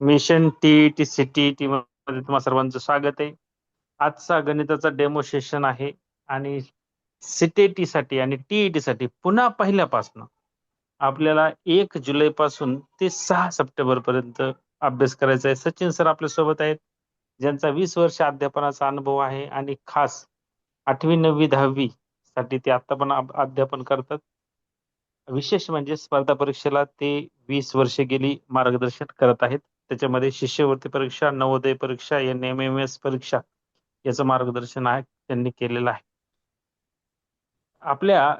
Mission TET CTET मध्ये तुम्हा सर्वांचं स्वागत आहे. आजचा गणिताचा डेमो सेशन आहे आणि सीटीईटी साठी आणि टीईटी साठी पुन्हा पहिल्यापासून आपल्याला 1 जुलै पासून ते 6 सप्टेंबर पर्यंत अभ्यास करायचा आहे. सचिन सर आपल्या सोबत आहेत, ज्यांचा 20 वर्ष अध्यापनाचा अनुभव आहे आणि खास 8वी 9वी 10वी साठी ते आता पण अध्यापन करतात. विशेष म्हणजे स्पर्धा परीक्षेला ते 20 वर्ष गेली मार्गदर्शन करत आहेत. त्याच्यामध्ये शिष्यवृत्ती परीक्षा, नवोदय परीक्षा, NMMS परीक्षा याचं मार्गदर्शन आहे त्यांनी केलेलं आहे. आपल्या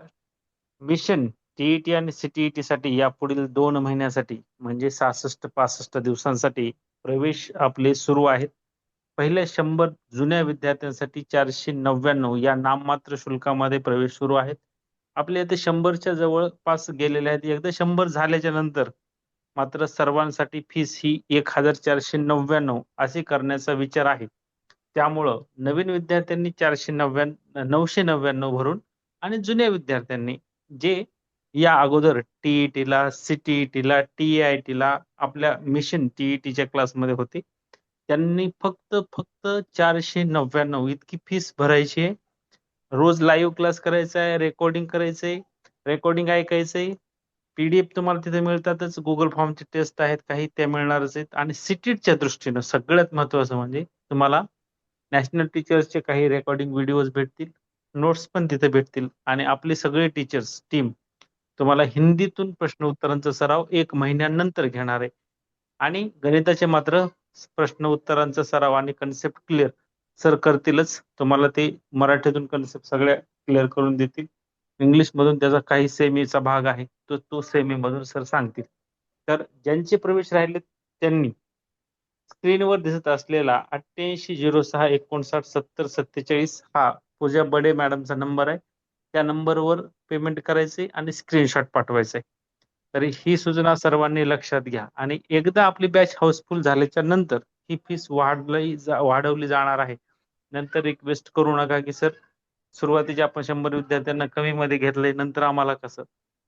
मिशन टीईटी आणि सीटीईटी साठी या पुढील 2 महिन्यासाठी म्हणजे 66-65 दिवसांसाठी प्रवेश आपले सुरू आहेत. पहिल्या 100 जुन्या विद्यार्थ्यांसाठी 499 या नाममात्र शुल्कामध्ये प्रवेश सुरू आहेत. आपल्या इथे 100च्या जवळपास गेलेले आहेत. एकदा 100 झाल्याच्या नंतर मात्र सर्वांसाठी फीस ही 1499 अशी करण्याचा विचार आहे. त्यामुळं नवीन विद्यार्थ्यांनी 999 भरून आणि जुन्या विद्यार्थ्यांनी जे या अगोदर टीईटीला, सीटीईटीला, टीआयटीला आपल्या मिशन टीईटीच्या क्लासमध्ये होते, त्यांनी फक्त 499 इतकी फीस भरायची आहे. रोज लाईव्ह क्लास करायचा आहे, रेकॉर्डिंग करायचंय, रेकॉर्डिंग ऐकायचंय. पीडीएफ तुम्हाला तिथे मिळतातच. गुगल फॉर्मचे टेस्ट आहेत काही, त्या मिळणारच आहेत. आणि सीटीईटीच्या दृष्टीनं सगळ्यात महत्वाचं म्हणजे तुम्हाला नॅशनल टीचर्सचे काही रेकॉर्डिंग व्हिडिओज भेटतील, नोट्स पण तिथे भेटतील आणि आपली सगळे टीचर्स टीम तुम्हाला हिंदीतून प्रश्न उत्तरांचा सराव 1 महिन्यानंतर घेणार आहे. आणि गणिताचे मात्र प्रश्न उत्तरांचा सराव आणि कन्सेप्ट क्लिअर सर करतीलच. तुम्हाला ते मराठीतून कन्सेप्ट सगळ्या क्लिअर करून देतील. इंग्लिश मधून त्याचा काही सेमीचा भाग आहे तो सेमी मधून सर सांगतील. तर ज्यांचे प्रवेश राहिले त्यांनी स्क्रीनवर दिसत असलेला 8806597047 हा पूजा बडे मॅडमचा नंबर आहे. त्या नंबरवर पेमेंट करायचे आणि स्क्रीनशॉट पाठवायचे. तरी ही सूचना सर्वांनी लक्षात घ्या. आणि एकदा आपली बॅच हाऊसफुल झाल्याच्या नंतर ही फीस वाढवली जाणार आहे. नंतर रिक्वेस्ट करू नका की सर सुरुवातीच्या आपण 100 विद्यार्थ्यांना कमी मध्ये घेतलंय, नंतर आम्हाला कसं.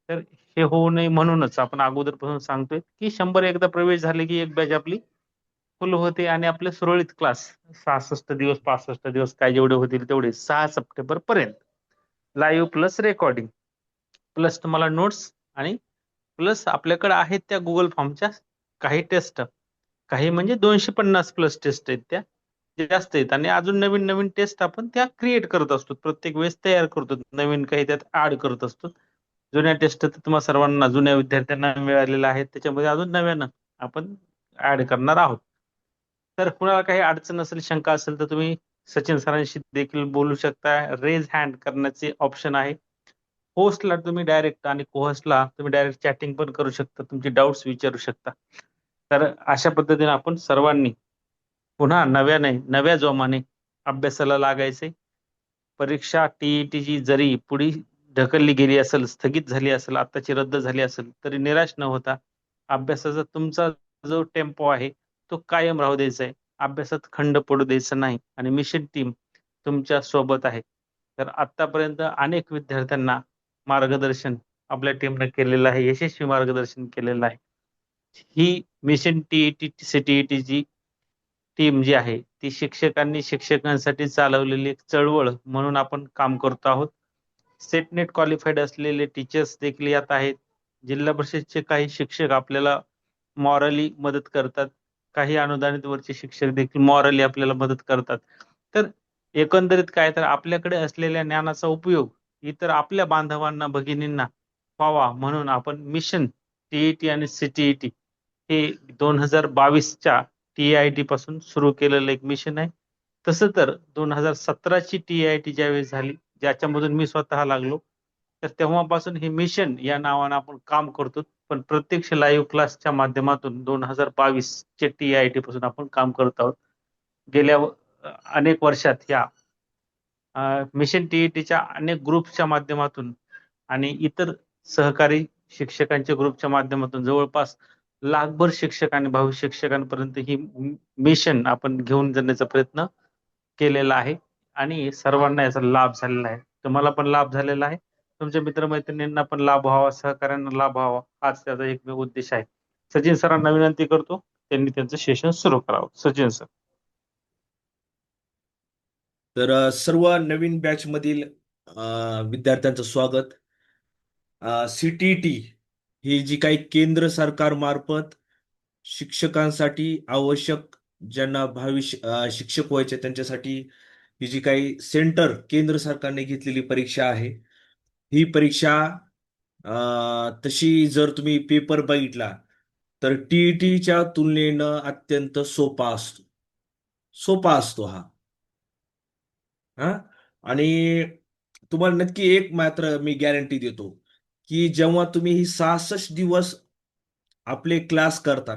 तर हे होऊ नये म्हणूनच आपण अगोदरपासून सांगतोय की 100 एकदा प्रवेश झाले की एक बॅच आपली फुल होते आणि आपले सुरळीत क्लास 66 दिवस 65 दिवस काय जेवढे होतील तेवढे 6 सप्टेंबर पर्यंत लाईव्ह प्लस रेकॉर्डिंग प्लस तुम्हाला नोट्स आणि प्लस आपल्याकडे आहेत त्या गुगल फॉर्मच्या काही टेस्ट, काही म्हणजे 250 प्लस टेस्ट आहेत, त्या जास्त आहेत. आणि अजून नवीन नवीन टेस्ट आपण त्या क्रिएट करत असतो, प्रत्येक वेळेस तयार करतो, नवीन काही त्यात ऍड करत असतो. जुन्या टेस्ट तर तुम्हाला सर्वांना जुन्या विद्यार्थ्यांना मिळालेल्या आहेत, त्याच्यामध्ये अजून नव्यानं आपण ऍड करणार आहोत. तर कुणाला काही अडचण असेल, शंका असेल तर तुम्ही सचिन सरांशी देखील बोलू शकता. रेज हँड करण्याचे ऑप्शन आहे. होस्टला तुम्ही डायरेक्ट आणि कोहोस्टला तुम्ही डायरेक्ट चॅटिंग पण करू शकता, तुमचे डाऊट्स विचारू शकता. तर अशा पद्धतीने आपण सर्वांनी पुन्हा नव्या जोमाने अभ्यासाला लागायचे. परीक्षा टीईटीची जरी पुढे ढकलली गेली असेल, स्थगित झाली असेल, आताची रद्द झाली असेल, तरी निराश न होता अभ्यासाचा तुमचा जो टेम्पो आहे तो कायम राहू द्यायचा आहे. अभ्यासात खंड पडू द्यायचा नाही आणि मिशन टीम तुमच्या सोबत आहे. तर आतापर्यंत अनेक विद्यार्थ्यांना मार्गदर्शन आपल्या टीमने केलेलं आहे, यशस्वी मार्गदर्शन केलेलं आहे. ही मिशन टीईटी सीटीईटीची टीम जी आहे ती शिक्षकांसाठी चालवलेली एक चळवळ म्हणून आपण काम करतो आहोत. सेटनेट क्वालिफाईड असलेले टीचर्स देखील यात आहेत. जिल्हा परिषदचे काही शिक्षक आपल्याला मॉरली मदत करतात, काही अनुदानित वरचे शिक्षक देखील मॉरली आपल्याला मदत करतात. तर एकंदरीत काय, तर आपल्याकडे असलेल्या ज्ञानाचा उपयोग इतर आपल्या बांधवांना भगिनींना व्हावा म्हणून आपण मिशन टीईटी आणि सीटीईटी हे 2022च्या टीआयटी पासून सुरू केलेलं एक मिशन आहे. तसं तर 2017ची टीआयटी ज्यावेळेस झाली, ज्याच्यामधून मी स्वतः लागलो, तर तेव्हापासून हे मिशन या नावानं आपण काम करतो. पण प्रत्यक्ष लाईव्ह क्लासच्या माध्यमातून 2022चे टीआयटी पासून आपण काम करत आहोत. गेल्या अनेक वर्षात या मिशन टीईटीच्या अनेक ग्रुप्सच्या माध्यमातून आणि इतर सहकारी शिक्षकांच्या ग्रुपच्या माध्यमातून जवळपास लाखभर शिक्षक आणि भावी शिक्षकांपर्यंत ही मिशन आपण घेऊन जाण्याचा प्रयत्न केलेला आहे आणि सर्वांना याचा लाभ झालेला आहे. तुम्हाला पण लाभ झालेला आहे, तुमच्या मित्रमैत्रिणींना पण लाभ व्हावा, सहकाऱ्यांना लाभ व्हावा, हाच त्याचा एकमेव उद्देश आहे. सचिन सरांना विनंती करतो त्यांनी त्यांचं सेशन सुरू करावं. सचिन सर. तर सर्व नवीन बॅच मधील विद्यार्थ्यांचं स्वागत. CTT ही जी काही केंद्र सरकार मार्फत शिक्षकांसाठी आवश्यक, ज्यांना भावी शिक्षक व्हायचे त्यांच्यासाठी ही जी काही सेंटर केंद्र सरकारने घेतलेली परीक्षा आहे, ही परीक्षा तशी जर तुम्ही पेपर बघितला तर TETच्या तुलनेनं अत्यंत सोपा असतो. सोपा असतो हा. हा आणि तुम्हाला नक्की एक मात्र मी गॅरंटी देतो की जेव्हा तुम्ही ही 66 दिवस आपले क्लास करता,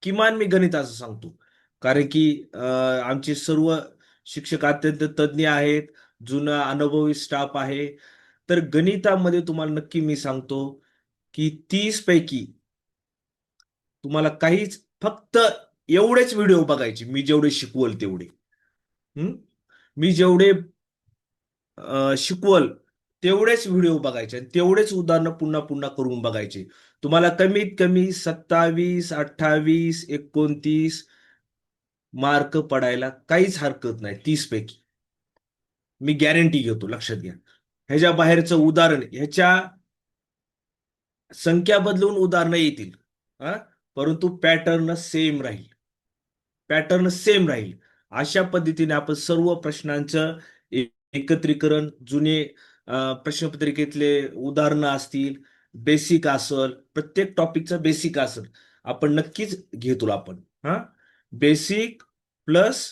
किमान मी गणिताचं सांगतो, कारण की आमचे सर्व शिक्षक अत्यंत तज्ज्ञ आहेत, जुना अनुभवी स्टाफ आहे. तर गणितामध्ये तुम्हाला नक्की मी सांगतो की 30 पैकी तुम्हाला काहीच, फक्त एवढेच व्हिडिओ बघायचे मी जेवढे शिकवल तेवढे. हं? मी जेवढे शिकवल तेवढेच व्हिडिओ बघायचे आणि तेवढेच उदाहरणं पुन्हा पुन्हा करून बघायचे. तुम्हाला कमीत कमी 27, 28, 29 मार्क पडायला काहीच हरकत नाही 30 पैकी. मी गॅरंटी घेतो, लक्षात घ्या. ह्याच्या बाहेरचं उदाहरण, ह्याच्या संख्या बदलून उदाहरणं येतील, हा, परंतु पॅटर्न सेम राहील. पॅटर्न सेम राहील. अशा पद्धतीने आपण सर्व प्रश्नांचं एकत्रीकरण, जुने प्रश्नपत्रिकेतले उदाहरणं असतील, बेसिक असल, प्रत्येक टॉपिकचं बेसिक असल, आपण नक्कीच घेतो आपण. हा, बेसिक प्लस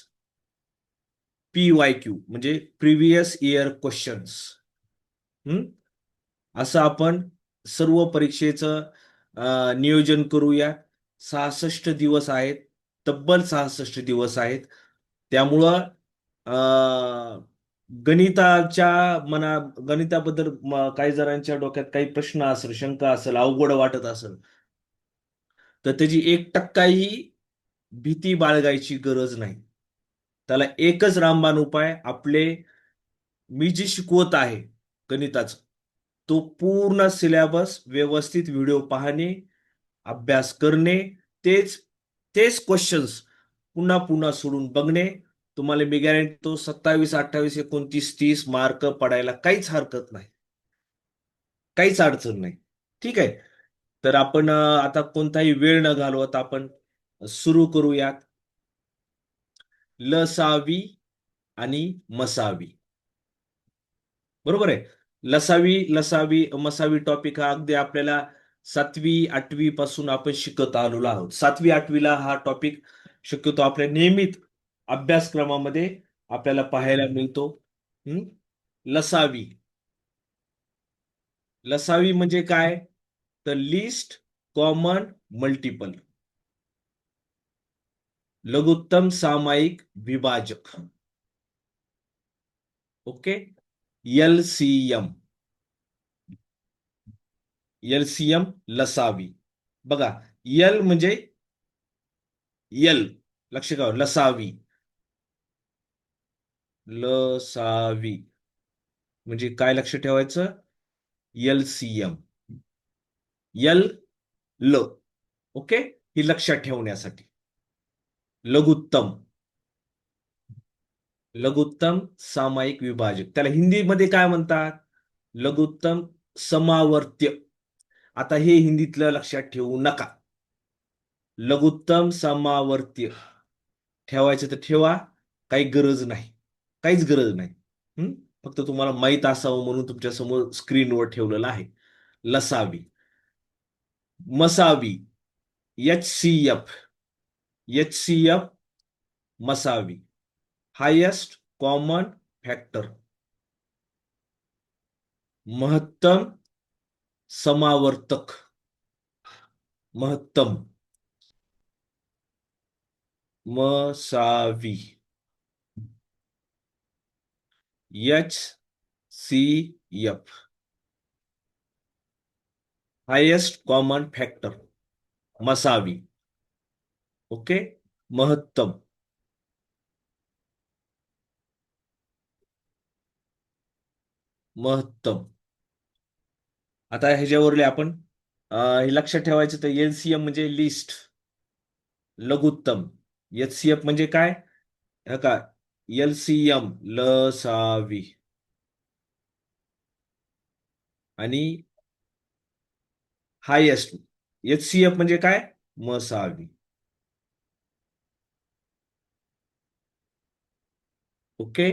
PYQ म्हणजे प्रिव्हियस इयर क्वेश्चन्स. असं आपण सर्व परीक्षेचं नियोजन करूया. 66 दिवस आहेत, तब्बल 66 दिवस आहेत. त्यामुळं गणिताच्या मना गणिताबद्दल काही जणांच्या डोक्यात काही प्रश्न असेल, शंका असेल, अवघड वाटत असेल, तर त्याची 1% भीती बाळगायची गरज नाही. त्याला एकच रामबाण उपाय, आपले मी जे शिकवत आहे गणिताचं, तो पूर्ण सिलेबस व्यवस्थित व्हिडिओ पाहणे, अभ्यास करणे, तेच तेच क्वेश्चन्स पुन्हा पुन्हा सोडून बघणे. तुम्हाला मी गॅरंटी देतो 27, 28, 29, 30 मार्क पडायला काहीच हरकत नाही, काहीच अडचण नाही. ठीक आहे. तर आपण आता कोणताही वेळ न घालवता आपण सुरू करूयात. लसावी आणि मसावी. बरोबर आहे. लसावी लसावी मसावी टॉपिक हा अगदी आपल्याला 7वी 8वी पासून आपण शिकत आलेलो आहोत. 7वी 8वीला हा टॉपिक शक्यतो आपल्या नियमित अभ्यासक्रमामध्ये आपल्याला पाहायला मिळतो. हं? लसावी. लसावी म्हणजे काय? तर लिस्ट कॉमन मल्टिपल. लघुत्तम सामायिक विभाजक. ओके. LCM. LCM लसावी. बघा, यल म्हणजे यल, लक्ष ठेवा, लसावी. लसावी म्हणजे काय लक्ष ठेवायचं? LCM. यल ल. ओके, ही लक्षात ठेवण्यासाठी. लघुत्तम. लघुत्तम सामायिक विभाजक, त्याला हिंदीमध्ये काय म्हणतात? लघुत्तम समावर्त्य. आता हे हिंदीतलं लक्षात ठेवू नका. लघुत्तम समावर्त्य ठेवायचं तर ठेवा, काही गरज नाही, काहीच गरज नाही. फक्त तुम्हाला माहित असावं म्हणून तुमच्या समोर स्क्रीनवर ठेवलेलं आहे. लसावी. मसावी. HCF. HCF मसावी. Highest common factor. महत्तम समावर्तक. महत्तम. मसावी. HCF highest common factor. मसावी. ओके. महत्तम. महत्तम. आता ह्याच्यावरले आपण हे लक्षात ठेवायचं, तर LCM म्हणजे लिस्ट. लघुत्तम. HCF म्हणजे काय? हे का LCM लसावी. आणि हायेस्ट HCF म्हणजे काय? मसावी. ओके.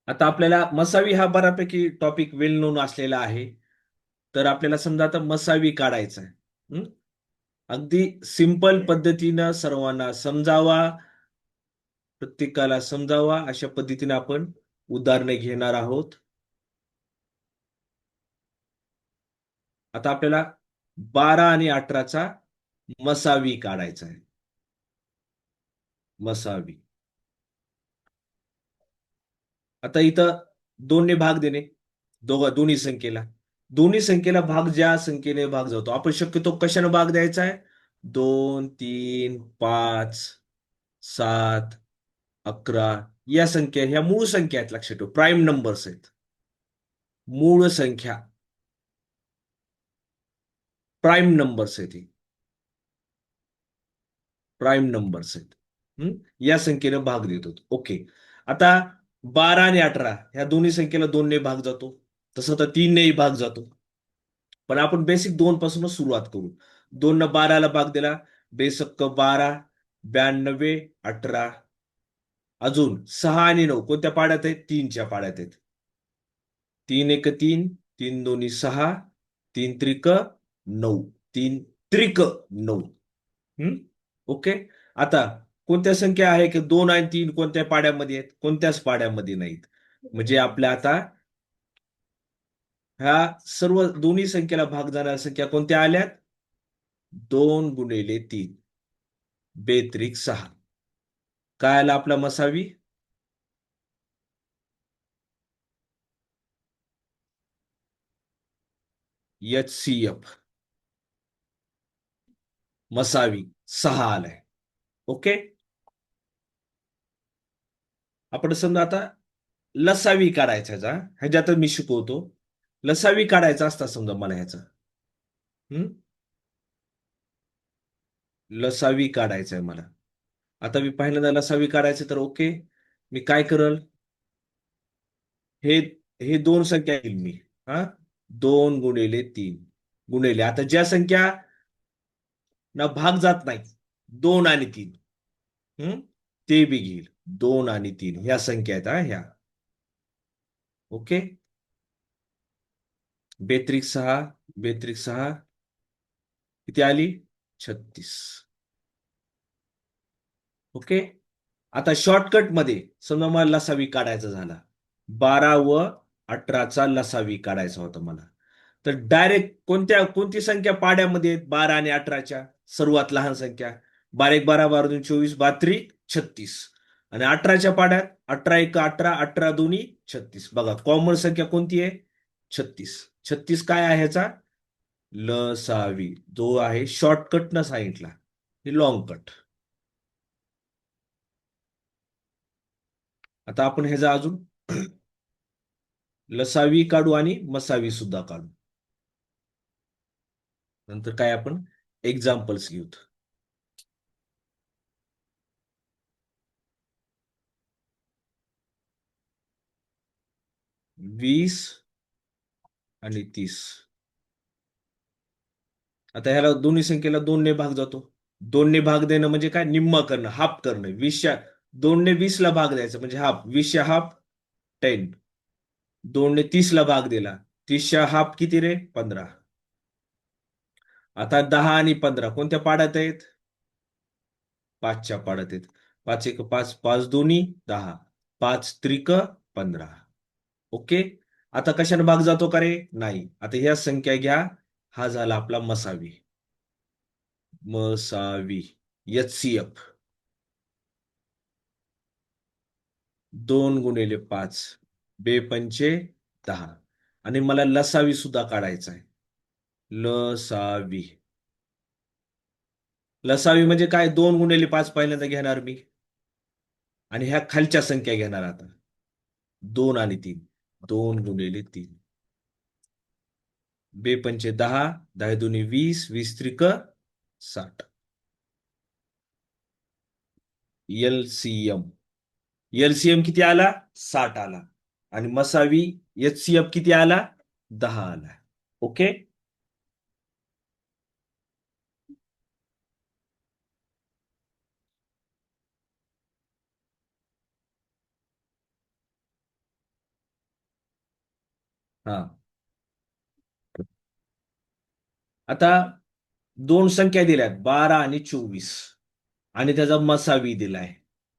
आता आपल्याला मसावी हा बऱ्यापैकी टॉपिक वेल नोन असलेला आहे. तर आपल्याला समजा आता मसावी काढायचा आहे. अगदी सिंपल पद्धतीनं सर्वांना समजावा, प्रत्येकाला समजावा अशा पद्धतीने आपण उदाहरणे घेणार आहोत. आता आपल्याला 12 आणि 18चा मसावी काढायचा आहे. मसावी. आता इथं 2 ने भाग देणे. दोन्ही संख्येला. दोन्ही संख्येला भाग ज्या संख्येने भाग जातो. आपण शक्यतो कशाने भाग द्यायचा आहे? 2, 3, 5, 7, 11 या संख्या ह्या मूळ संख्या आहेत, लक्षात ठेव. प्राईम नंबर्स आहेत. मूळ संख्या. प्राईम नंबर्स आहेत. प्राईम नंबर्स आहेत. या संख्येने भाग देतो. ओके. आता 12 आणि 18 ह्या दोन्ही संख्येला 2 ने भाग जातो. तसं तर 3 नेही भाग जातो. पण आपण बेसिक 2 पासूनच सुरुवात करू. 2 न 12ला भाग दिला. बेसक्क 12, 92, 18. अजून 6 आणि 9 कोणत्या पाड्यात आहेत? 3च्या पाड्यात आहेत. 3 एक 3, 3 दोन्ही 6, 3 त्रिक 9, 3 त्रिक 9. ओके. आता कोणत्या संख्या आहे की 2 आणि 3 कोणत्या पाड्यामध्ये आहेत? कोणत्याच पाड्यामध्ये नाहीत. म्हणजे आपल्या आता ह्या सर्व दोन्ही संख्येला भाग जाणाऱ्या संख्या कोणत्या आल्यात? 2 गुणिले 3 बेत्रिक 6. काय आला आपला मसावी? HCF मसावी 6 आलाय. ओके. आपण समजा आता लसावी काढायचा ह्याच्यात मी शिकवतो. लसावी काढायचा असता समजा मला ह्याचा. लसावी काढायचंय मला. आता मी पहिल्यांदा लसावी काढायचं तर ओके. मी काय करल? हे हे दोन संख्या घेईल मी. हा 2 गुणिले 3 गुणिले आता ज्या संख्या ना भाग जात नाही 2 आणि 3 ते बी घेईल. 2 आणि 3 ह्या संख्या आहेत ह्या. ओके. बेत्रिक 6 बेत्रिक 6 किती आली? 36. ओके. आता शॉर्टकट मध्ये समजा मला लसावी काढायचा झाला. 12 व 18चा लसावी काढायचा होता मला. तर डायरेक्ट कोणती संख्या पाड्यामध्ये आहेत 12 आणि 18च्या? सर्वात लहान संख्या. 12 एक 12, 12 दोन 24, 12 36. आणि 18च्या पाड्यात 18 एक 18, 18 दोन्ही 36. बघा कॉमन संख्या कोणती आहे? 36. 36 काय आहे ह्याचा? लसावी. जो आहे शॉर्टकट न सांगितला. हे लॉंग कट. आता आपण ह्याचा अजून लसावी काढू आणि मसावी सुद्धा काढू. नंतर काय आपण एक्झाम्पल्स घेऊत. 20 आणि 30. आता ह्याला दोन्ही संख्येला 2 ने भाग जातो. 2 ने भाग देणं म्हणजे काय? निम्म करणं, हाफ करणं. 20च्या 2 ने 20 ला भाग द्यायचा म्हणजे हाफ. 20च्या हाफ 10. 2 ने 30 ला भाग दिला. 30च्या हाफ किती रे? 15. आता 10 आणि 15 कोणत्या पाड्यात आहेत? 5च्या पाड्यात आहेत. 5 एक 5, 5 दोन्ही 10, 5 त्रिक 15. ओके. आता कशाने भाग जातो का रे? नाही. आता ह्या संख्या घ्या. हा झाला आपला मसावी. मसावी HCF 2 गुणिले 5 बेपंचे 10. आणि मला लसावी सुद्धा काढायचा आहे. लसावी. लसावी म्हणजे काय? 2 गुणिले 5 पहिल्यांदा घेणार मी. आणि ह्या खालच्या संख्या घेणार आता. 2 आणि 3. 2 गुणिले 3 बेपंचे 10, 10 दोन्ही 20, 20 त्रिक 60. एलसीएम. एलसीएम किती आला? 60 आला. आणि मसावी एचसीएफ किती आला? 10 आला. ओके. हा. आता दोन संख्या दिल्यात 12 आणि 24 आणि त्याचा मसावी दिलाय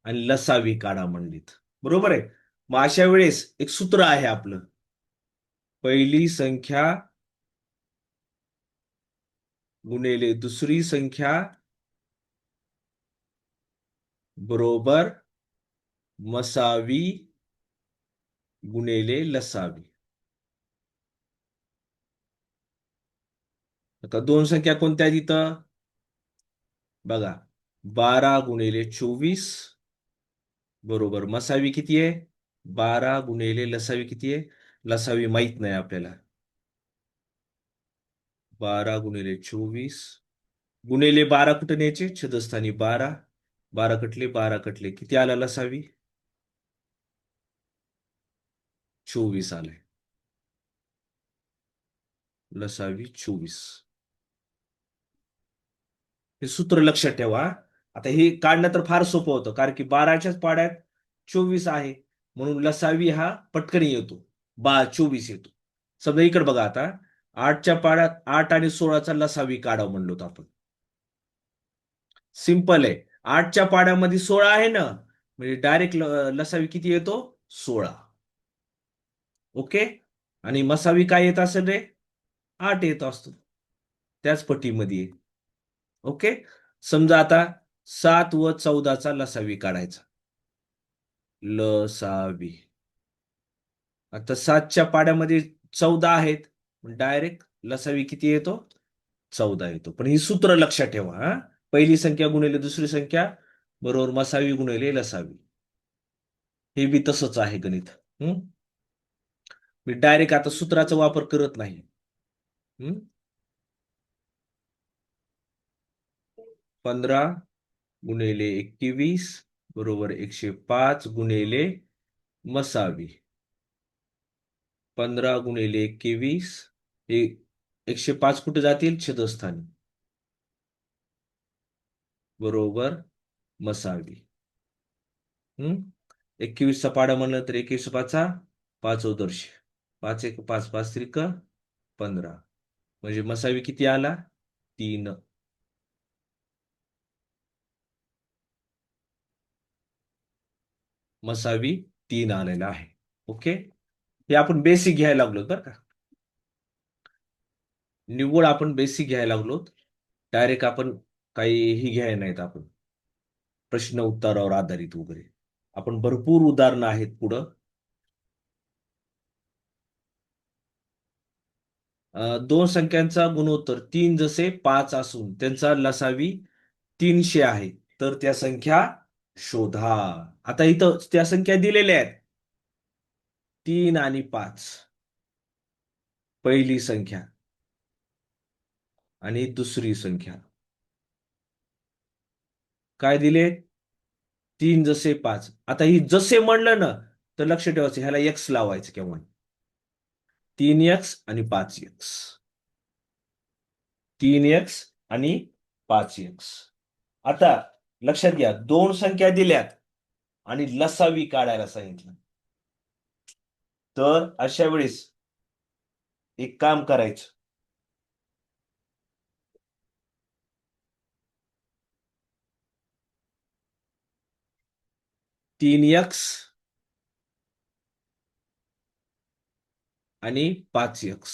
आणि लसावी काढा म्हणलीत. बरोबर आहे. मग अशा वेळेस एक सूत्र आहे आपलं. पहिली संख्या गुणिले दुसरी संख्या बरोबर मसावी गुणिले लसावी. आता दोन संख्या कोणत्या तिथं बघा. 12 गुणिले 24 बरोबर मसावी किती आहे? 12 गुणिले लसावी किती आहे? लसावी माहित नाही आपल्याला. 12 गुणिले 24 गुणिले 12 कुठे न्यायचे? छेदस्थानी 12. 12 कटले 12 कटले किती आला लसावी? 24 आलाय. लसावी 24. हे सूत्र लक्षात ठेवा. आता हे काढणं तर फार सोपं होतं कारण की 12च्याच पाड्यात 24 आहे म्हणून लसावी हा पटकन येतो. 24 येतो. समजा इकडे बघा आता 8च्या पाड्यात 8 आणि 16चा लसावी काढावं म्हणलो होतो आपण. सिंपल आहे. 8च्या पाड्यामध्ये 16 आहे ना म्हणजे डायरेक्ट लसावी किती येतो? 16. ओके. आणि मसावी काय येत असेल रे? 8 येत असतो. त्याच पट्टीमध्ये. ओके. समजा आता 7 व 14चा लसावी काढायचा. लसावी. आता 7च्या पाड्यामध्ये 14 आहेत. डायरेक्ट लसावी किती येतो? 14 येतो. पण ही सूत्र लक्षात ठेवा. हा. पहिली संख्या गुणिले दुसरी संख्या बरोबर मसावी गुणिले लसावी. हे बी तसंच आहे गणित. मी डायरेक्ट आता सूत्राचा वापर करत नाही. 15 गुणिले 21 बरोबर 105 गुणिले मसावी. 15 गुणिले 21 हे 105 कुठे जातील? छेदस्थानी बरोबर मसावी. 21चा पाडा म्हणलं तर 21 पाचा 5 दर्श 5 1 5 5 त्रिक 15 म्हणजे मसावी किती आला? 3. मसावी 3 आलेला आहे. ओके. हे आपण बेसिक घ्यायला लागलो बरं का. निव्वळ आपण बेसिक घ्यायला लागलो. डायरेक्ट आपण काहीही घ्यायला नाहीत आपण. प्रश्न उत्तरावर आधारित वगैरे. आपण भरपूर उदाहरणं आहेत पुढं. दोन संख्यांचा गुणोत्तर 3 जसे 5 असून त्यांचा लसावी 300 आहे तर त्या संख्या शोधा. आता इथं त्या संख्या दिलेल्या आहेत 3 आणि 5. पहिली संख्या आणि दुसरी संख्या काय दिले? 3 जसे 5. आता ही जसे म्हणलं ना तर लक्ष ठेवायचं ह्याला एक्स लावायचं केव्हा. 3x आणि 5x. 3x आणि 5x. आता लक्षात घ्या दोन संख्या दिल्यात आणि लसावी काढायला सांगितलं. तर अशा वेळेस एक काम करायचं. तीन एक्स आणि 5x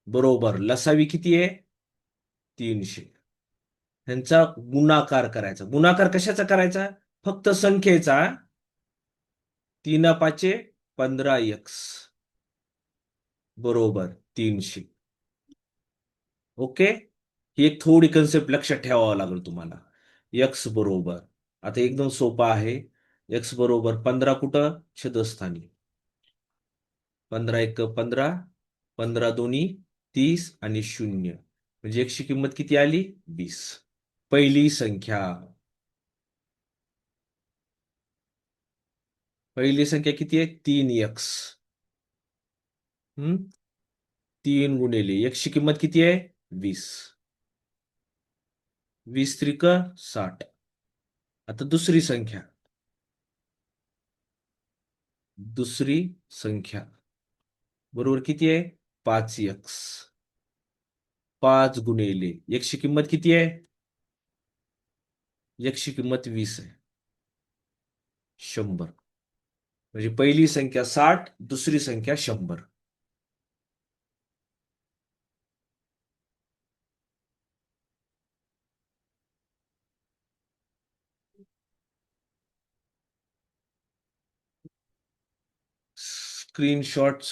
बरोबर लसावी किती आहे? 300. ह्यांचा गुणाकार करायचा. गुणाकार कशाचा करायचा? फक्त संख्येचा. 3 5 15x बरोबर 300. ओके. ही एक थोडी कन्सेप्ट लक्षात ठेवावं लागेल तुम्हाला. x बरोबर आता एकदम सोपा आहे. x बरोबर 15 कुठं? छेदस्थानी. 15 1 15 15 दोन्ही 30 आणि 0 म्हणजे x ची किंमत किती आली? 20. पहिली संख्या. पहिली संख्या किती आहे? 3x. 3 गुणिले x ची किंमत किती आहे? 20. 20 त्रिक 60. आता दुसरी संख्या. दुसरी संख्या बरोबर किती आहे? 5x. 5 गुणिले x ची किंमत किती आहे? x ची किंमत 20 आहे. 100. म्हणजे पहिली संख्या 60, दुसरी संख्या 100. स्क्रीनशॉटच.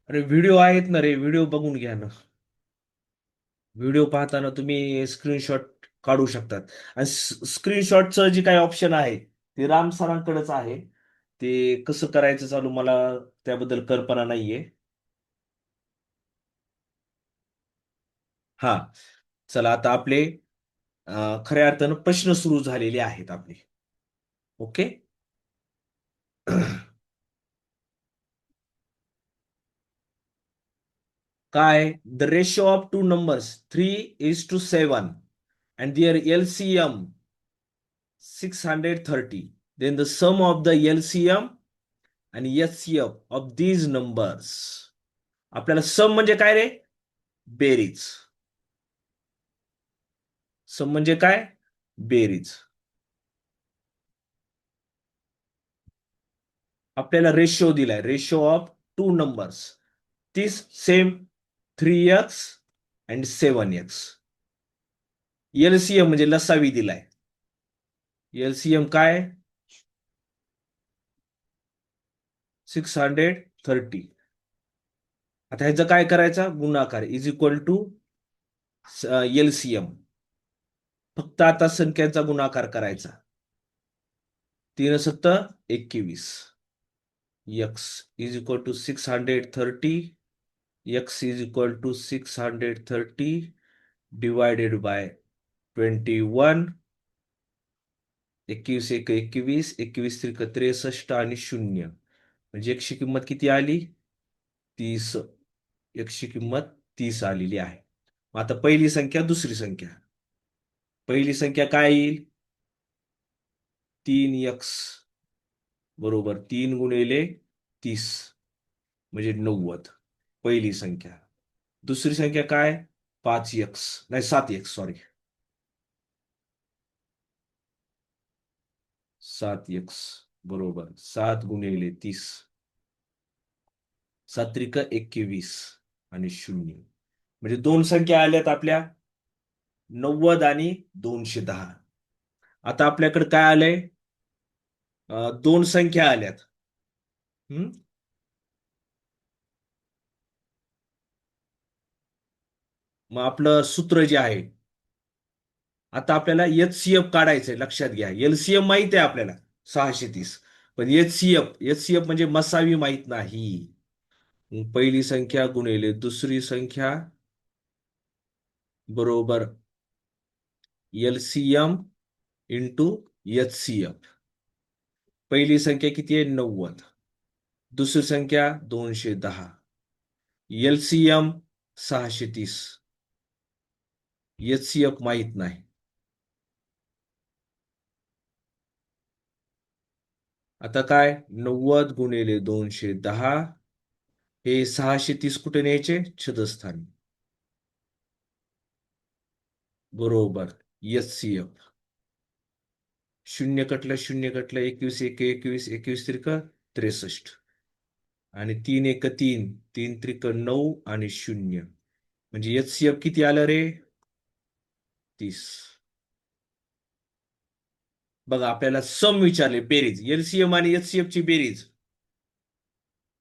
अरे व्हिडिओ आहेत ना रे, व्हिडिओ बघून घ्या ना. व्हिडिओ पाहताना तुम्ही स्क्रीनशॉट काढू शकतात. आणि स्क्रीनशॉटचं जे काही ऑप्शन आहे ते राम सरांकडेच आहे. ते कसं करायचं चालू मला त्याबद्दल कल्पना नाहीये. हा. चला आता आपले खऱ्या अर्थानं प्रश्न सुरू झालेले आहेत आपले. ओके. काय? The ratio of two numbers 3:7 and their LCM 630. Then the sum of the LCM and HCF of these numbers. आपल्याला सम म्हणजे काय रे? बेरीज. सम म्हणजे काय? बेरीज. आपल्याला रेशो दिलाय. Ratio of two numbers. तीस same 3x and 7x. LCM म्हणजे लसावी दिलाय. एलसीएम काय? 630. आता ह्याचं काय करायचं? गुणाकार इज इक्वल टू एलसीएम. फक्त आता संख्यांचा गुणाकार करायचा. 3 7 21. x is equal to 630. x is equal to 630 divided by 21. 21 एक 21, 21 त्रिक 63 आणि 0. म्हणजे x ची किंमत किती आली? 30. x ची किंमत 30 आलेली आहे. आता पहिली संख्या, दुसरी संख्या. पहिली संख्या काय येईल? 3x बरोबर 3 गुणिले 30 म्हणजे 90. पहिली संख्या. दुसरी संख्या काय? 5x नाही 7x सॉरी. 7x बरोबर 7 गुणिले 30. 7 त्रिक 21 आणि 0. म्हणजे दोन संख्या आल्यात आपल्या 90 आणि 210. आता आपल्याकडे काय आलंय? दोन संख्या आल्यात. हम्म मग आपलं सूत्र जे आहे, आता आपल्याला एचसीएफ काढायचंय. लक्षात घ्या, एलसीएम माहित आहे आपल्याला 630. पण एचसीएफ म्हणजे मसावी माहित नाही. मग पहिली संख्या गुणिले दुसरी संख्या बरोबर एलसीएम इंटू एचसीएफ. पहिली संख्या किती आहे? 90. दुसरी संख्या 210. एलसीएम 630. एचसीएफ माहित नाही. आता काय? 90 गुणिले 210. हे 630 कुठे न्यायचे? छदस्थानी. बरोबर एचसीएफ. शून्य कटलं, शून्य कटलं. 21 एक 21, 21 त्रिक 63 आणि 3 एक 3, 3 त्रिक 9 आणि 0. म्हणजे एचसीएफ किती आलं रे? 30. बघा आपल्याला सम विचारले, बेरीज. एलसीएम आणि एचसीएफ ची बेरीज.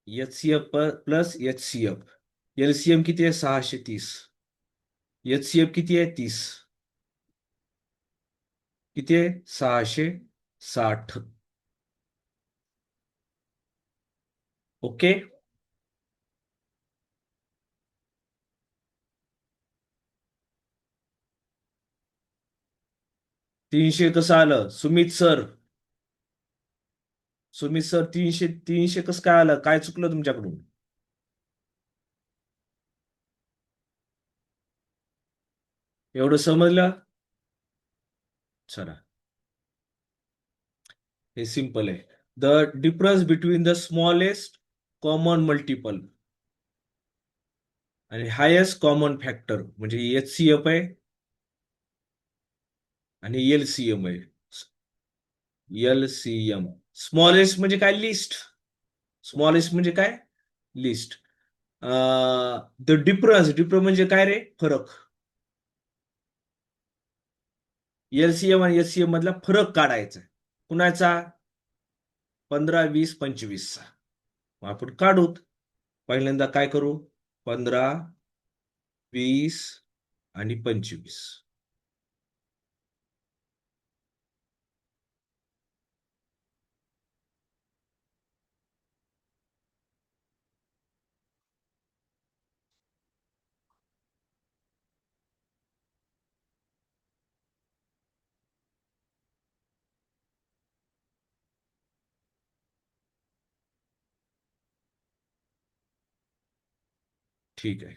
HCF plus HCF. एलसीएम किती आहे? 630. एचसीएफ किती आहे? 30. किती आहे? 660. ओके. 300 कसं आलं सुमित सर? सुमित सर 300 300 कसं काय आलं? काय चुकलं तुमच्याकडून? एवढं समजलं? चला, हे सिंपल आहे. The difference between the smallest common multiple आणि हायेस्ट कॉमन फॅक्टर म्हणजे HCF आहे आणि LCM आहे. LCM स्मॉलेस्ट म्हणजे काय? लिस्ट. स्मॉलेस्ट म्हणजे काय? लिस्ट. द डिफरन्स म्हणजे काय रे? फरक. LCM आणि HCM मधला फरक काढायचा. कुणाचा? 15, 20, 25 चा. मग आपण काढूत. पहिल्यांदा काय करू? 15, 20 आणि 25. ठीक आहे.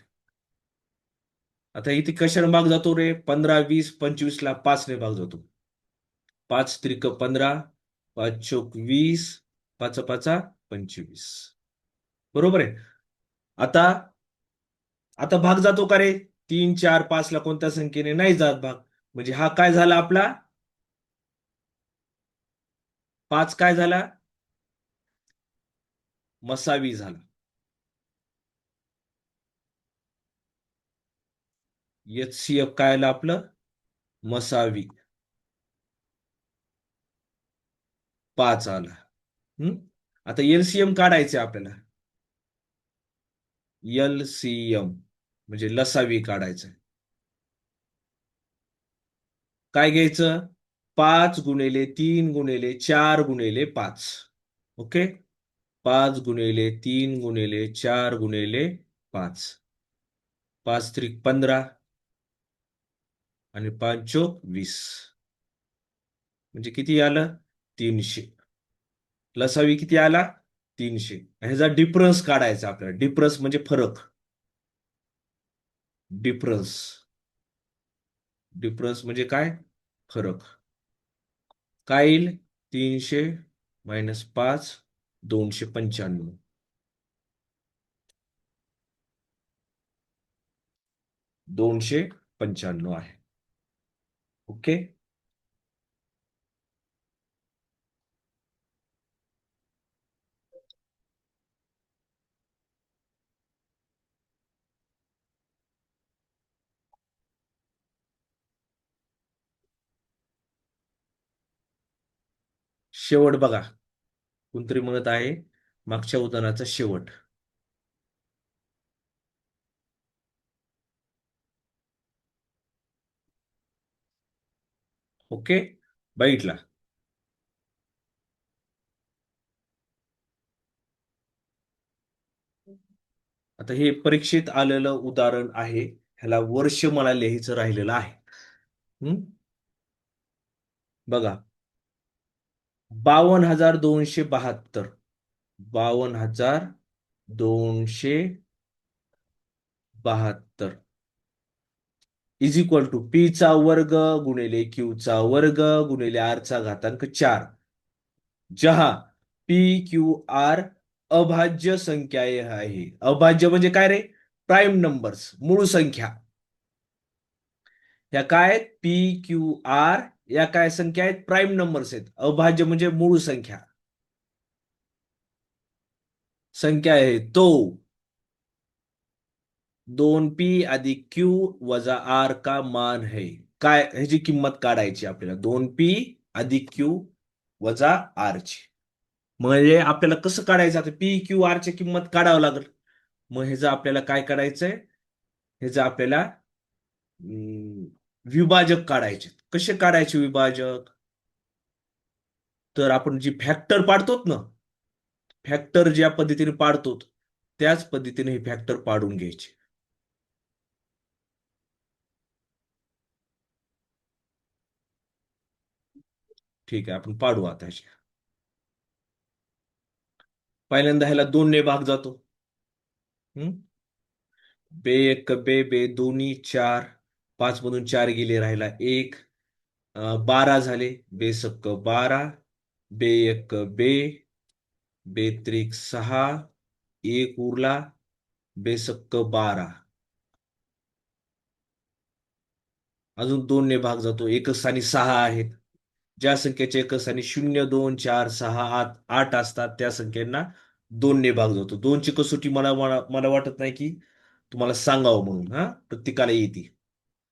आता इथे कशाने भाग जातो रे? 15, 20, 25 ला 5 ने भाग जातो. 5 त्रिक 15, 5 चोक 20, 5 5 25. बरोबर आहे. आता आता भाग जातो का रे? 3, 4, 5 ला कोणत्या संख्येने नाही जात भाग. म्हणजे हा काय झाला आपला? 5 काय झाला? मसावी झाला. HCF काय आलं आपलं? मसावी. 5 आला. आता LCM काढायचे आपल्याला. LCM म्हणजे लसावी काढायचं. काय घ्यायचं? 5 गुणिले 3 गुणिले 4 गुणिले 5. ओके. 5 गुणिले 3 गुणिले 4 गुणिले 5. 5 त्रिक 15 आणि 5 चोक 20. म्हणजे किती आलं? 300. लसावी किती आला? 300. ह्याचा डिफरन्स काढायचा आपल्याला. डिफरन्स म्हणजे फरक. डिफरन्स. डिफरन्स म्हणजे काय? फरक. काय येईल? 300 मायनस 5, 295. 295 आहे. ओके. शेवट बघा. कोणतरी म्हणत आहे मागच्या उदाहरणाचा शेवट. ओके. बघितला. आता हे परीक्षेत आलेलं उदाहरण आहे. ह्याला वर्ष मला लिहायचं राहिलेलं आहे. बघा. 52,272. 52,272 इज इक्वल टू पी चा वर्ग गुणिले क्यू चा वर्ग गुणिले आर चा घातांक 4. जहा पी क्यू आर अभाज्य संख्या आहे. अभाज्य म्हणजे काय रे? प्राईम नंबर्स, मूळ संख्या. या काय? पी क्यू आर या काय संख्या आहेत? प्राईम नंबर्स आहेत. अभाज्य म्हणजे मूळ संख्या. संख्या आहे तो 2p अधिक क्यू वजा आर का मान है. काय ह्याची किंमत काढायची आपल्याला? 2p अधिक क्यू वजा आर ची. म्हणजे आपल्याला कसं काढायचं? आता पी क्यू आर ची किंमत काढावं लागेल. मग ह्याचं आपल्याला काय काढायचंय? ह्याचं आपल्याला विभाजक काढायचे. कसे काढायचे विभाजक? तर आपण जी फॅक्टर पाडतोत ना, फॅक्टर ज्या पद्धतीने पाडतो त्याच पद्धतीने हे फॅक्टर पाडून घ्यायचे. ठीक आहे, आपण पाडू आता ह्याचे. पहिल्यांदा ह्याला 2 ने भाग जातो. हम्म? बे एक बे बे दोन्ही 4, 5 मधून 4 गेले, राहिला 1. 12 झाले. बेसक्क 12, बे एक बे, बेत्रिक 6, 1 उरला, बेसक्क 12. अजून 2 ने भाग जातो. एकच स्थानी 6 आहेत. ज्या संख्येचे एकच स्थानी 0, 2, 4, 6, 8 असतात त्या संख्येना 2 ने भाग जातो. 2 ची कसोटी मला मला मला वाटत नाही की तुम्हाला सांगावं म्हणून, हा, प्रत्येकाला येते.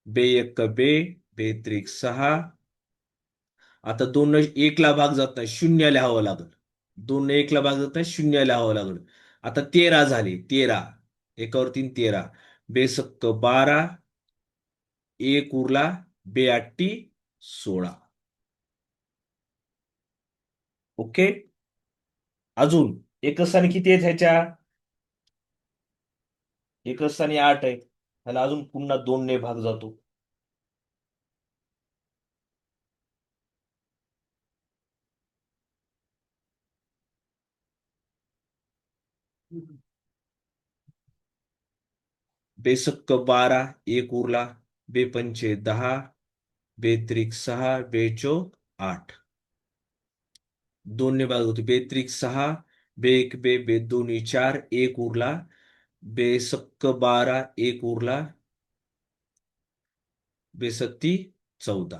बे एक बे, बेत्रिक 6. आता 2 1 ला भाग जात नाही, 0 लिहावं लागल. 2 1 ला भाग जात नाही, 0 लिहावं लागल. आता 13 झाले. 13 एकावर 3 13, बेसक्क 12, 1 उरला, बेआट्टी 16. ओके. अजून एकच स्थानी किती आहेत ह्याच्या? एकच स्थानी 8 आहे. ह्याला अजून पुन्हा 2 ने भाग जातो. बेसक्क 12, 1 उरला, बेपंचे 10, बेत्रिक 6, बेचोक 8. 2 ने भाग होते. बेत्रिक 6, बे एक बे, बे दोन्ही 4, 1 उरला, बेसक्क 12, 1 उरला, बेसत्ती 14.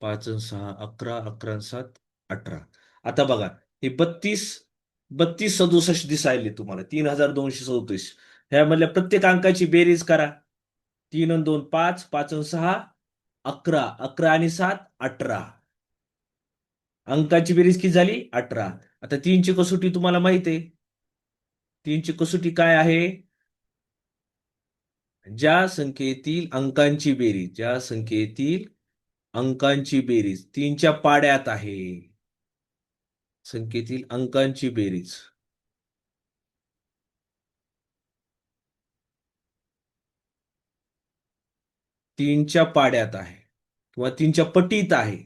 5 आणि 6 11, 11 आणि 7 18. आता बघा, हे 32 32 67 दिसायले तुम्हाला, 3237. ह्यामधल्या प्रत्येक अंकाची बेरीज करा. 3 आणि 2 5, 5 आणि 6 11, 11 आणि 7 18. अंकाची बेरीज किती झाली? 18. आता 3 ची कसोटी तुम्हाला माहित आहे. 3 ची कसोटी काय आहे? ज्या संख्येतील अंकांची बेरीज, ज्या संख्येतील अंकांची बेरीज 3च्या पाड्यात आहे. संख्येतील अंकांची बेरीज. तीनच्या पाड्यात आहे किंवा 3च्या पटीत आहे,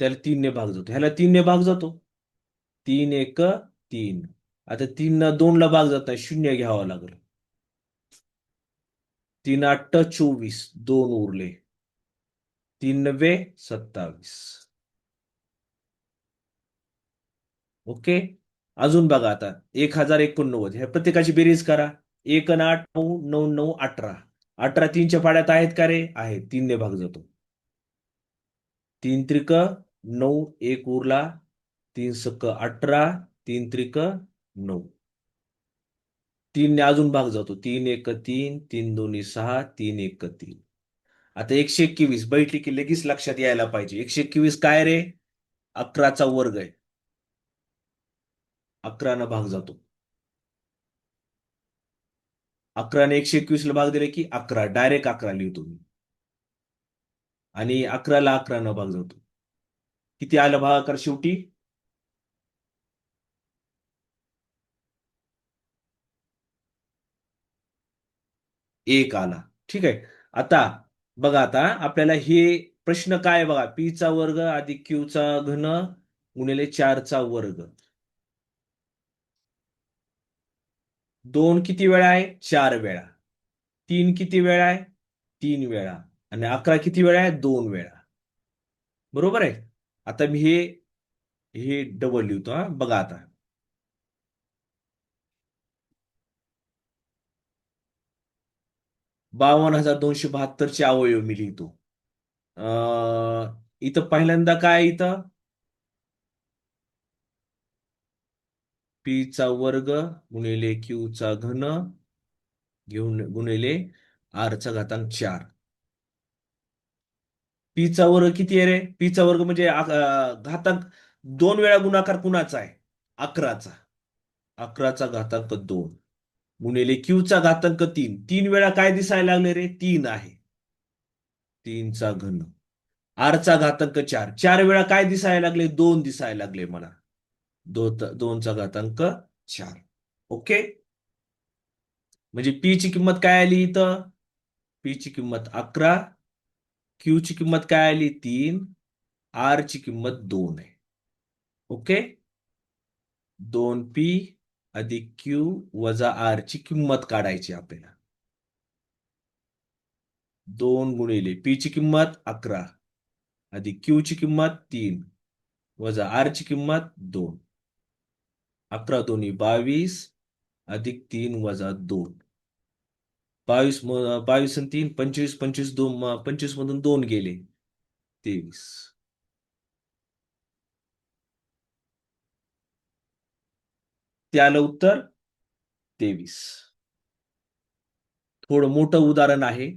त्याला 3 ने भाग जातो. ह्याला 3 ने भाग जातो. 3 1 3. आता 3 2 ला भाग जात आहे, 0 घ्यावा लागेल. 3 8 24, 2 उरले. 3 9 27. ओके. अजून बघा आता 1089. ह्या प्रत्येकाची बेरीज करा. 1 आणि 8 9, 9 9 18. 18 3च्या पाड्यात आहेत का रे? आहेत. 3 ने भाग जातो. 3 त्रिक 9, 1 उरला, 3 सक 18, 3 त्रिक 9. 3 ने अजून भाग जातो. 3 1 3, 3 दोन्ही 6, 3 1 3. आता 121 बैठली की लगेच लक्षात यायला पाहिजे. 121 काय रे? 11चा वर्ग आहे. 11 न भाग जातो. 11 ने 121 ला भाग दिले की 11, डायरेक्ट 11 लिहितो मी. आणि 11 ला 11 न भाग जातो. किती आलं भागाकार शेवटी? 1 आला. ठीक आहे. आता बघा, आता आपल्याला हे प्रश्न काय आहे बघा. पी चा वर्ग अधिक क्यू चा घन गुणिले 4 चा वर्ग. 2 किती वेळा आहे? 4 वेळा. 3 किती वेळा आहे? 3 वेळा. आणि 11 किती वेळा आहे? 2 वेळा. बरोबर आहे. आता मी हे हे डबल लिहितो, हा. बघा आता. 52,272 चे अवयव मी लिहितो. इथं पहिल्यांदा काय आहे? इथं पी चा वर्ग गुणिले क्यू चा घन घेऊन गुणिले आर चा घातांक 4. पी चा वर्ग किती आहे रे? पी चा वर्ग म्हणजे घातांक 2 वेळा गुणाकार कुणाचा आहे? 11चा. 11चा घातांक 2 गुणिले क्यू चा घातांक 3. 3 वेळा काय दिसायला लागले रे? 3 आहे. 3 चा घन. आर चा घातांक 4. 4 वेळा काय दिसायला लागले? 2 दिसायला लागले मला. 2 चा घातांक 4. ओके. म्हणजे पी ची किंमत काय आली इथं? पी ची किंमत 11 क्यू ची किंमत काय आली 3, आर ची किंमत 2 आहे. ओके, 2p अधिक क्यू वजा आर ची किंमत काढायची आपल्याला. 2 गुणिले पी ची किंमत 11 अधिक क्यू ची किंमत 3 वजा आर ची किंमत 2. 11 दोन्ही 22 अधिक 3 वजा 2. 22 22 आणि 3 25, 25 2 25 मधून 2 गेले 23. ते आलं उत्तर 23. थोडं मोठं उदाहरण आहे,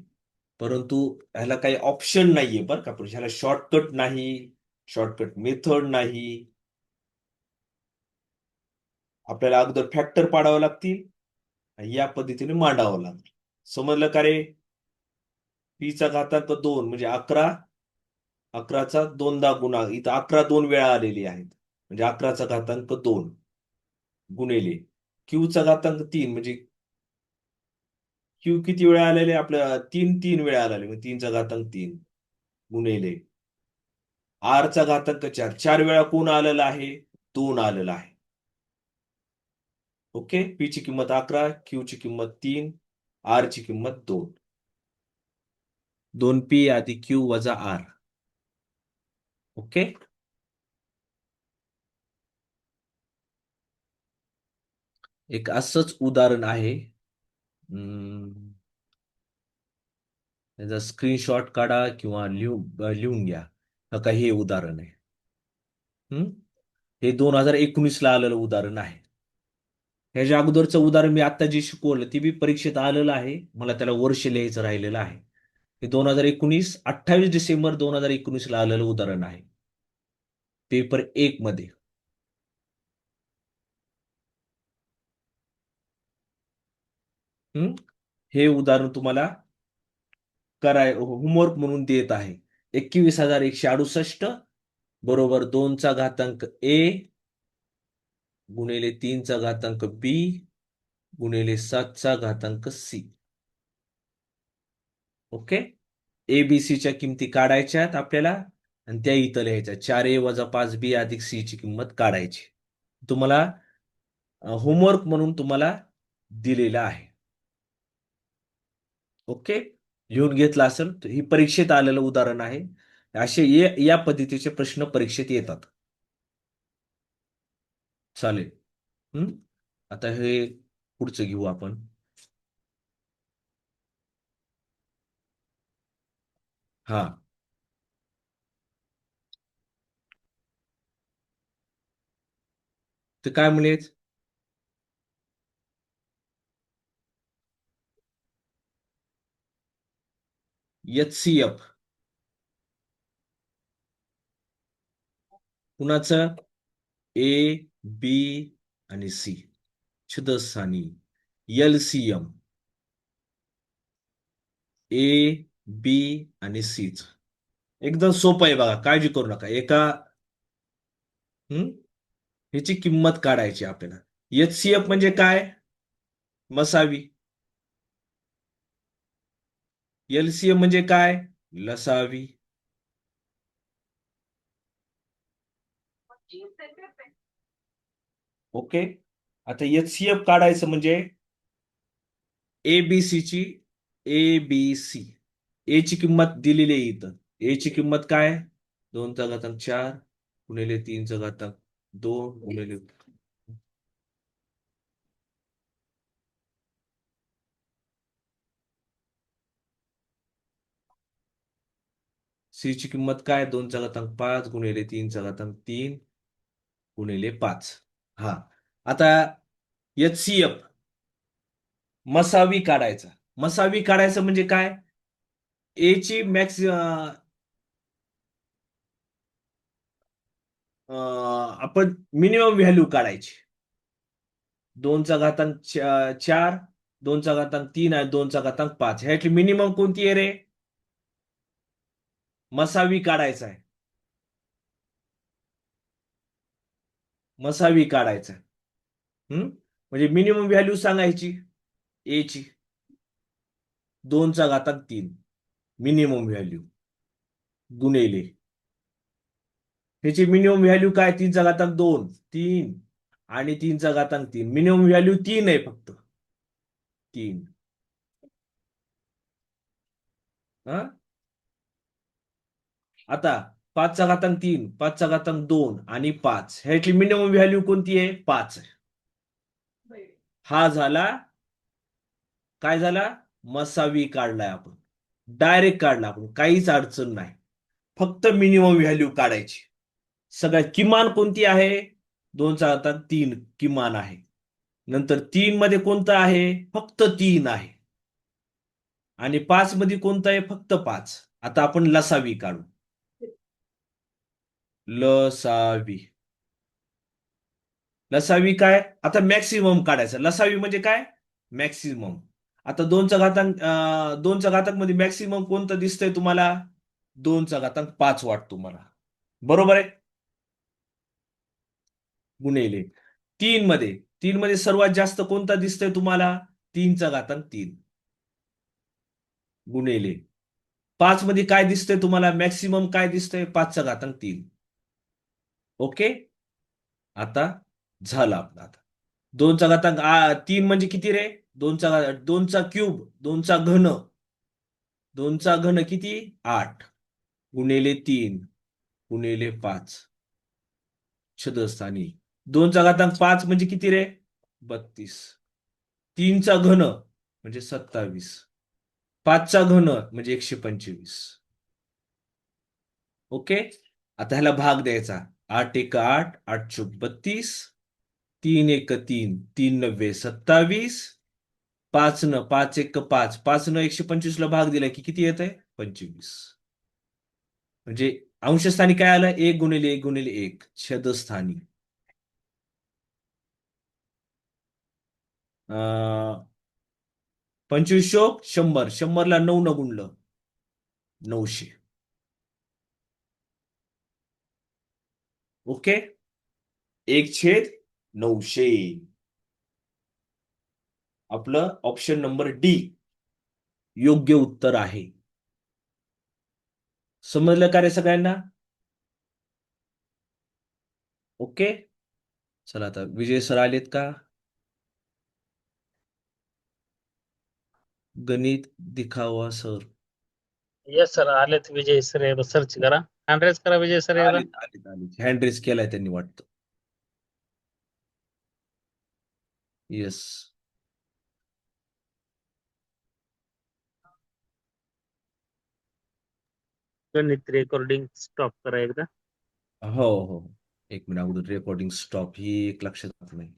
परंतु ह्याला काही ऑप्शन नाहीये बरं का, पण ह्याला शॉर्टकट नाही, शॉर्टकट मेथड नाही. आपल्याला अगोदर फॅक्टर पाडावं लागतील आणि या पद्धतीने मांडावं लागतील. समजलं का रे? p चा घातांक 2 म्हणजे 11, 11चा दोनदा गुणा, इथं 11 2 वेळा आलेली आहेत म्हणजे 11चा घातांक 2 गुणिले q चा घातांक 3 म्हणजे q किती वेळा आलेले आपल्या 3 वेळा आलेले म्हणजे 3 चा घातांक 3 गुणिले r चा घातांक 4, 4 वेळा कोण आलेला आहे? 2 आलेला आहे. ओके, p ची किंमत 11, q ची किंमत 3, r ची किंमत 2. 2p अधिक q वजा r. ओके, एक असंच उदाहरण आहे. त्याचा स्क्रीनशॉट काढा किंवा लिहून घ्या. का हे उदाहरण आहे. हे 2019 ला आलेलं उदाहरण आहे. ह्याच्या अगोदरचं उदाहरण मी आता जे शिकवलं ते बी परीक्षेत आलेलं आहे. मला त्याला वर्ष लिहायचं राहिलेलं आहे. हे 2019 28 डिसेंबर 2019 ला आलेलं उदाहरण आहे, पेपर 1 मध्ये. हे उदाहरण तुम्हाला होमवर्क म्हणून देत आहे. 21,168 बरोबर 2 चा घातांक ए गुणिले 3 चा घातांक बी गुणिले 7 चा घातांक सी. ओके, एबीसीच्या किमती काढायच्या आहेत आपल्याला आणि त्या इथं लिहायच्या. 4a वजा 5b अधिक सी ची किंमत काढायची. तुम्हाला होमवर्क म्हणून तुम्हाला दिलेला आहे. ओके, लिहून घेतलं असेल तर ही परीक्षेत आलेलं उदाहरण आहे. असे या पद्धतीचे प्रश्न परीक्षेत येतात. चालेल. आता हे पुढचं घेऊ आपण. हा, तर काय म्हणले? HCF कुणाचं? ए बी आणि सी छदस्थानी. LCM ए बी आणि सी. एकदम सोपं आहे बघा, काळजी करू नका. ह्याची किंमत काढायची आपल्याला. HCF म्हणजे काय? मसावी. LCM म्हणजे काय? लसावी. ओके, आता HCF काढायचं म्हणजे एबीसीची ABC. ए ची किंमत दिलेली आहे इथं. ए ची किंमत काय? 2 चा घातांक 4 गुणिले 3 चा घातांक 2 गुणिले सी ची किंमत काय? 2 चा घातांक 5 गुणिले 3 चा घातांक 3 गुणिले 5. हा, आता HCF मसावी काढायचा. मसावी काढायचं म्हणजे काय? ए ची मॅक्स आपण मिनिमम व्हॅल्यू काढायची. 2 चा घातांक 4, 2 चा घातांक 3 आणि 2 चा घातांक 5. ह्याची मिनिमम कोणती आहे रे? मसावी काढायचा आहे. मसावी काढायचा. म्हणजे मिनिमम व्हॅल्यू सांगायची ए ची. 2 चा घातांक 3 मिनिमम व्हॅल्यू. गुणिले ह्याची मिनिमम व्हॅल्यू काय? 3 चा घातांक 2, 3 आणि 3 चा घातांक 3. मिनिमम व्हॅल्यू 3 आहे फक्त, 3. हा, आता 5 चा घातांक 3, 5 चा घातांक 2 आणि 5 ह्याची मिनिमम व्हॅल्यू कोणती आहे? 5 आहे. हा झाला, काय झाला? मसावी काढलाय आपण, डायरेक्ट काढला आपण, काहीच अडचण नाही. फक्त मिनिमम व्हॅल्यू काढायची. सगळ्यात किमान कोणती आहे? 2 चा घातांक 3 किमान आहे. नंतर 3 मध्ये कोणतं आहे? फक्त 3 आहे. आणि 5 मध्ये कोणतं आहे? फक्त 5. आता आपण लसावी काढू. लसावी. लसावी काय? आता मॅक्सिमम काढायचं. लसावी म्हणजे काय? मॅक्सिमम. आता 2 चा घातांक मध्ये मॅक्सिमम कोणतं दिसतंय तुम्हाला? 2 चा घातांक 5 वाटतो मला. बरोबर आहे? गुणिले 3 मध्ये सर्वात जास्त कोणता दिसतोय तुम्हाला? 3 चा घातांक 3. गुणिले 5 मध्ये काय दिसतंय तुम्हाला? मॅक्सिमम काय दिसतंय? 5 चा घातांक 3. ओके, आता झालं आपलं. आता 2 चा घातांक 3 म्हणजे किती रे? 2 चा क्यूब, 2 चा घन. 2 चा घन किती? 8 गुणिले 3 गुणिले 5 छदस्थानी. 2 चा घातांक 5 म्हणजे किती रे? 32. 3 चा घन म्हणजे 27. 5 चा घन म्हणजे 125. ओके, आता ह्याला भाग द्यायचा. 8 एक 8, 8 चोक 32, 3 एक 3, 3 नव्वे 27, 5 एक 5, 5 125 ला भाग दिला की किती येत आहे? 25. म्हणजे अंशस्थानी काय आलं? 1 गुणिले 1 गुणिले 1 छेदस्थानी. 25 चोक 100, 100 ला 9 न गुणलं 900. ओके, 1/900. आपलं ऑप्शन नंबर डी योग्य उत्तर आहे. समजलं का रे सगळ्यांना? ओके, चला आता विजय सर आलेत का? गणित दिखावा सर. येस सर, आलेत विजय सर. एकदा सर्च करा, हँड करा विजय सर एकदा. आलेत आलेत आलेत, हँड रेस केलाय त्यांनी वाटतं. येस. गणित रेकॉर्डिंग स्टॉप करा एकदा. हो हो, 1 मिनिट अगोदर रेकॉर्डिंग स्टॉप ही एक लक्षात नाही.